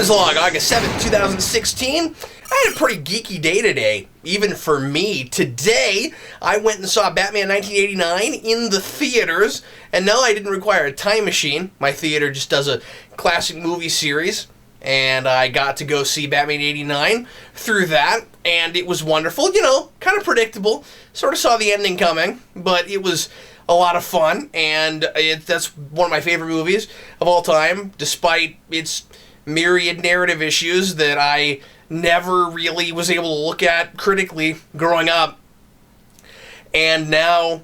Is log August 7th, 2016. I had a pretty geeky day today, even for me. Today, I went and saw Batman 1989 in the theaters, and no, I didn't require a time machine. My theater just does a classic movie series, and I got to go see Batman 89 through that, and it was wonderful. You know, kind of predictable. Sort of saw the ending coming, but it was a lot of fun, and that's one of my favorite movies of all time, despite its myriad narrative issues that I never really was able to look at critically growing up. And now,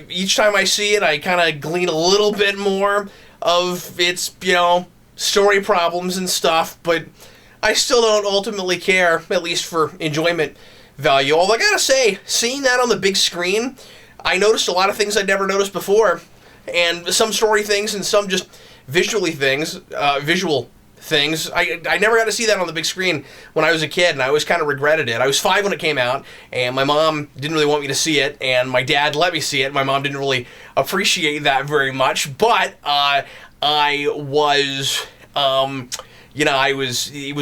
each time I see it, I kind of glean a little bit more of its, story problems and stuff, but I still don't ultimately care, at least for enjoyment value. Although I gotta say, seeing that on the big screen, I noticed a lot of things I'd never noticed before, and some story things and some just visual things. I never got to see that on the big screen when I was a kid, and I always kind of regretted it. I was 5 when it came out, and my mom didn't really want me to see it, and my dad let me see it. My mom didn't really appreciate that very much, but it was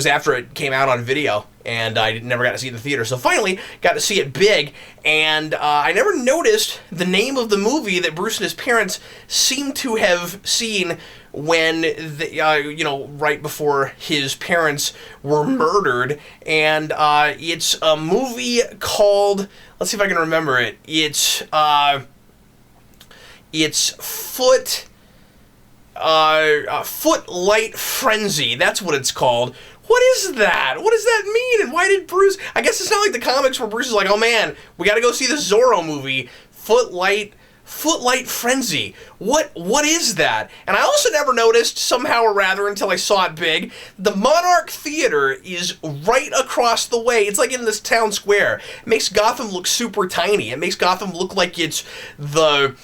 after it came out on video, and I never got to see it in the theater. So finally, got to see it big, and I never noticed the name of the movie that Bruce and his parents seem to have seen when, right before his parents were murdered. And it's a movie called, let's see if I can remember it. It's Footlight Frenzy. That's what it's called. What is that? What does that mean? And why did Bruce... I guess it's not like the comics where Bruce is like, oh man, we gotta go see the Zorro movie. Footlight Frenzy. What is that? And I also never noticed, somehow or rather, until I saw it big, the Monarch Theater is right across the way. It's like in this town square. It makes Gotham look super tiny. It makes Gotham look like it's the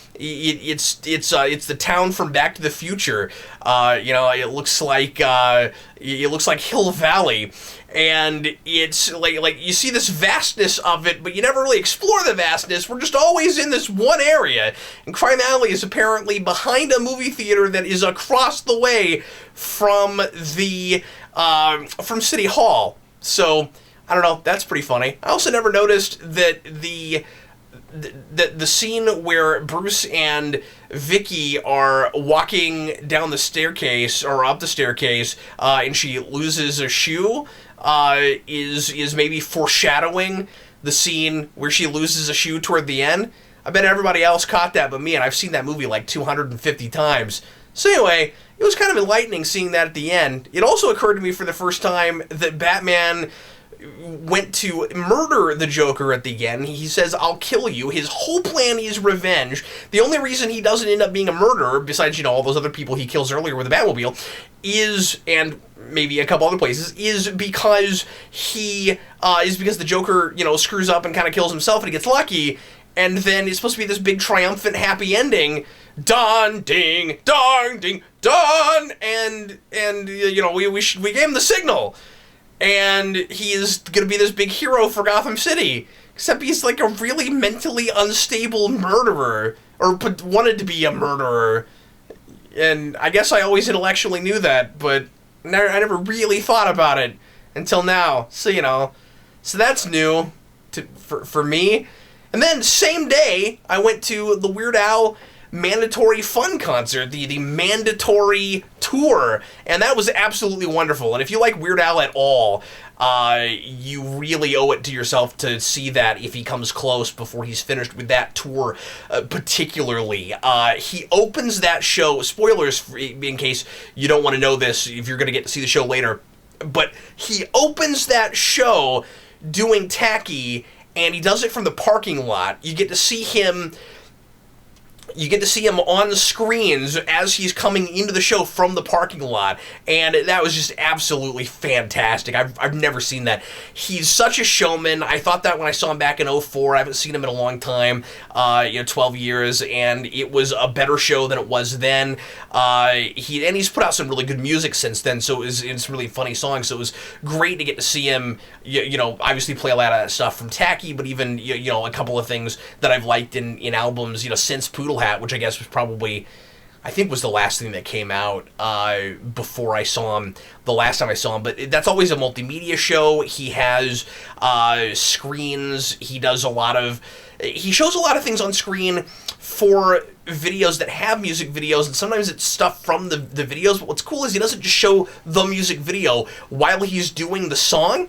town from Back to the Future. It looks like Hill Valley. And it's like you see this vastness of it, but you never really explore the vastness. We're just always in this one area. And Crime Alley is apparently behind a movie theater that is across the way from from City Hall. So I don't know. That's pretty funny. I also never noticed that the scene where Bruce and Vicky are walking down the staircase or up the staircase, and she loses a shoe, is maybe foreshadowing the scene where she loses a shoe toward the end. I bet everybody else caught that but me, and I've seen that movie like 250 times. So anyway, it was kind of enlightening seeing that at the end. It also occurred to me for the first time that Batman went to murder the Joker at the end. He says, I'll kill you. His whole plan is revenge. The only reason he doesn't end up being a murderer, besides, all those other people he kills earlier with the Batmobile, and maybe a couple other places, is because the Joker, screws up and kind of kills himself and he gets lucky, and then it's supposed to be this big triumphant happy ending. Done, ding, dong, ding, done, and we gave him the signal. And he is going to be this big hero for Gotham City. Except he's like a really mentally unstable murderer. Or wanted to be a murderer. And I guess I always intellectually knew that, but I never really thought about it until now. So, so that's new for me. And then, same day, I went to the Weird Al Mandatory Fun Concert, the mandatory tour, and that was absolutely wonderful. And if you like Weird Al at all, you really owe it to yourself to see that if he comes close before he's finished with that tour, particularly. He opens that show, spoilers in case you don't want to know this, if you're going to get to see the show later, but he opens that show doing Tacky, and he does it from the parking lot. You get to see him on the screens as he's coming into the show from the parking lot, and that was just absolutely fantastic. I've never seen that. He's such a showman. I thought that when I saw him back in 2004. I haven't seen him in a long time, 12 years, and it was a better show than it was then. He's put out some really good music since then, so it's really funny songs, so it was great to get to see him, obviously play a lot of that stuff from Tacky, but even, a couple of things that I've liked in albums, since Poodle Hat, which I guess was probably I think was the last thing that came out before I saw him, the last time I saw him. But that's always a multimedia show. He has screens. He shows a lot of things on screen for videos that have music videos, and sometimes it's stuff from the videos. But what's cool is he doesn't just show the music video while he's doing the song.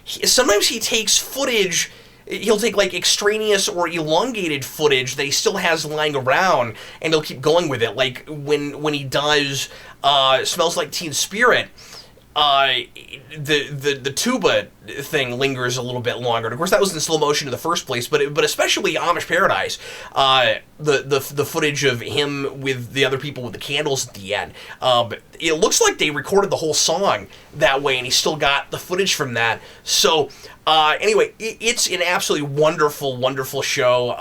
Sometimes he takes footage. He'll take like extraneous or elongated footage that he still has lying around, and he'll keep going with it. Like when he does "Smells Like Teen Spirit," the tuba thing lingers a little bit longer. And of course, that was in slow motion in the first place, but especially Amish Paradise, the footage of him with the other people with the candles at the end. It looks like they recorded the whole song that way, and he still got the footage from that. So anyway, it's an absolutely wonderful, wonderful show.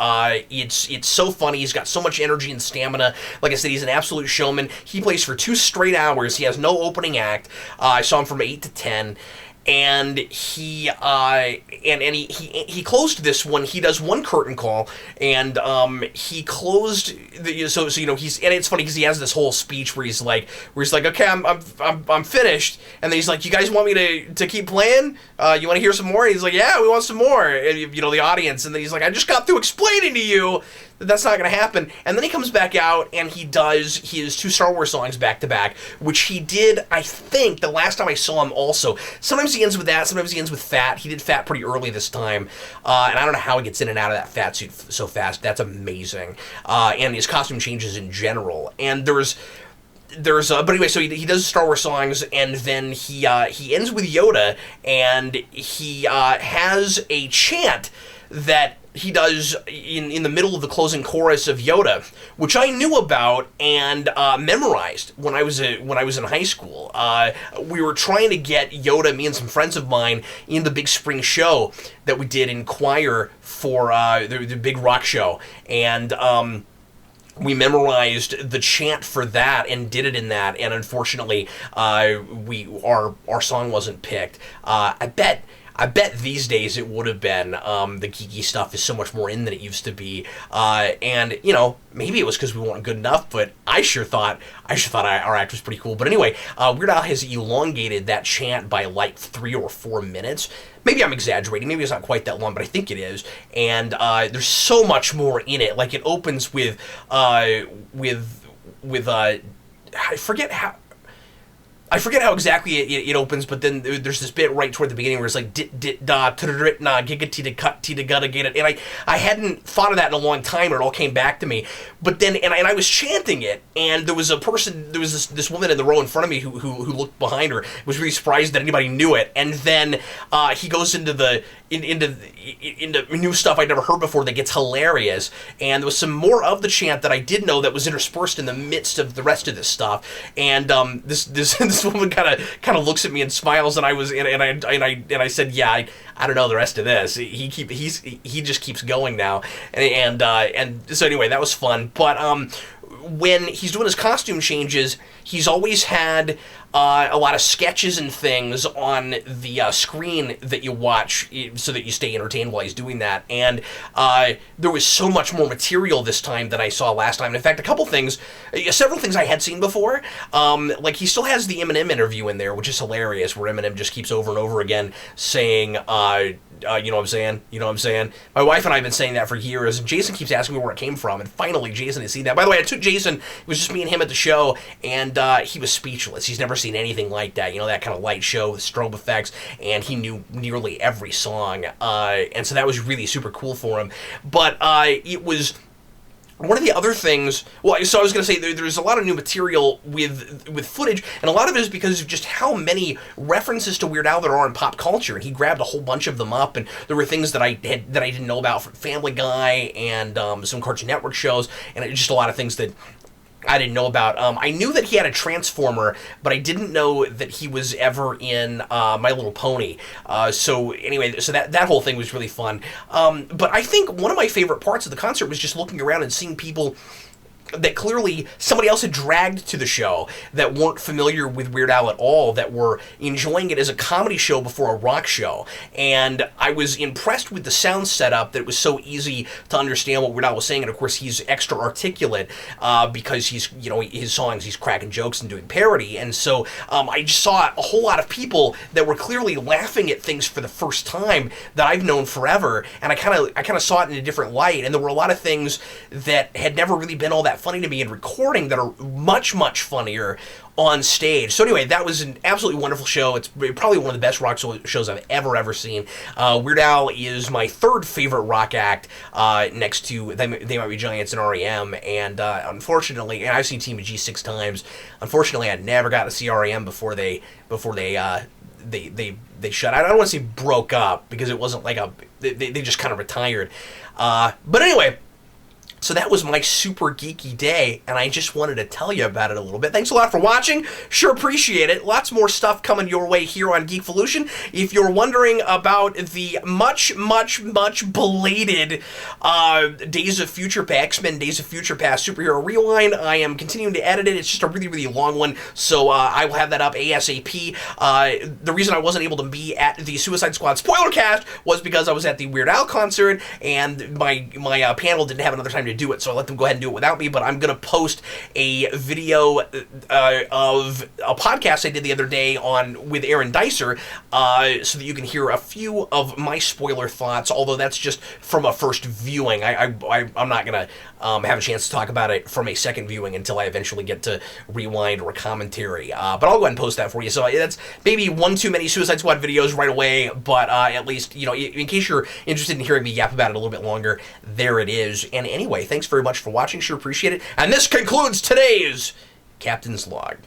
It's so funny. He's got so much energy and stamina. Like I said, he's an absolute showman. He plays for 2 straight hours. He has no opening act. I saw him from 8 to 10. And he closed this one. He does one curtain call, and he closed so you know he's, and it's funny because he has this whole speech where he's like okay, I'm finished, and then he's like, you guys want me to keep playing? You want to hear some more? And he's like, yeah, we want some more. And, you know, the audience, and then he's like, I just got through explaining to you that that's not going to happen. And then he comes back out and he does his 2 Star Wars songs back to back, which he did, I think, the last time I saw him also. Sometimes he ends with that, sometimes he ends with Fat. He did Fat pretty early this time, and I don't know how he gets in and out of that fat suit so fast. That's amazing. And his costume changes in general. And but anyway, so he does Star Wars songs, and then he ends with Yoda, and he has a chant that he does in the middle of the closing chorus of Yoda, which I knew about and memorized when I was in high school. We were trying to get Yoda, me and some friends of mine, in the big spring show that we did in choir for the big rock show, and we memorized the chant for that and did it in that, and unfortunately, our song wasn't picked. I bet these days it would have been. The geeky stuff is so much more in than it used to be, and you know, maybe it was because we weren't good enough, but I sure thought our act was pretty cool. But anyway, Weird Al has elongated that chant by like 3 or 4 minutes. Maybe I'm exaggerating. Maybe it's not quite that long, but I think it is. And there's so much more in it. Like, it opens with I forget how exactly it opens, but then there's this bit right toward the beginning where it's like dit dit da trit na giggity to cut to gotta get it, and I hadn't thought of that in a long time, and it all came back to me. But then and I was chanting it, and there was this woman in the row in front of me who looked behind her, was really surprised that anybody knew it, and then he goes into new stuff I'd never heard before that gets hilarious, and there was some more of the chant that I did know that was interspersed in the midst of the rest of this stuff, and this woman kind of looks at me and smiles, and I said, yeah, I don't know the rest of this. He just keeps going now, and so anyway, that was fun. But when he's doing his costume changes, he's always had a lot of sketches and things on the screen that you watch so that you stay entertained while he's doing that. And there was so much more material this time than I saw last time. In fact, several things I had seen before. Like, he still has the Eminem interview in there, which is hilarious, where Eminem just keeps over and over again saying, you know what I'm saying? You know what I'm saying? My wife and I have been saying that for years, and Jason keeps asking me where it came from, and finally Jason has seen that. By the way, I took Jason, it was just me and him at the show, and he was speechless. He's never seen anything like that, you know, that kind of light show with strobe effects, and he knew nearly every song, and so that was really super cool for him. But it was one of the other things, so I was going to say, there's a lot of new material with footage, and a lot of it is because of just how many references to Weird Al there are in pop culture, and he grabbed a whole bunch of them up, and there were things that I didn't know about from Family Guy and some Cartoon Network shows, and just a lot of things that I didn't know about. I knew that he had a Transformer, but I didn't know that he was ever in My Little Pony. So anyway, so that whole thing was really fun. But I think one of my favorite parts of the concert was just looking around and seeing people that clearly somebody else had dragged to the show that weren't familiar with Weird Al at all, that were enjoying it as a comedy show before a rock show. And I was impressed with the sound setup, that it was so easy to understand what Weird Al was saying. And of course, he's extra articulate because he's, his songs, he's cracking jokes and doing parody. And so I just saw a whole lot of people that were clearly laughing at things for the first time that I've known forever. And I kind of saw it in a different light. And there were a lot of things that had never really been all that funny to me in recording that are much, much funnier on stage. So anyway, that was an absolutely wonderful show. It's probably one of the best rock shows I've ever seen. Weird Al is my third favorite rock act, next to They Might Be Giants and R.E.M. And unfortunately, and I've seen Team of G 6 times. Unfortunately, I never got to see R.E.M. before they shut out. I don't want to say broke up, because it wasn't like they just kind of retired. But anyway, so that was my super geeky day, and I just wanted to tell you about it a little bit. Thanks a lot for watching. Sure appreciate it. Lots more stuff coming your way here on Geekvolution. If you're wondering about the much belated Days of Future Past, X-Men Days of Future Past Superhero Rewind, I am continuing to edit it. It's just a really long one, so I will have that up ASAP. The reason I wasn't able to be at the Suicide Squad spoiler cast was because I was at the Weird Al concert, and my panel didn't have another time to do it, so I let them go ahead and do it without me. But I'm gonna post a video of a podcast I did the other day with Aaron Dicer, so that you can hear a few of my spoiler thoughts, although that's just from a first viewing. I'm not gonna have a chance to talk about it from a second viewing until I eventually get to rewind or commentary, but I'll go ahead and post that for you. So that's maybe one too many Suicide Squad videos right away, but at least, in case you're interested in hearing me yap about it a little bit longer, there it is. And anyway, thanks very much for watching. Sure appreciate it. And this concludes today's Captain's Log.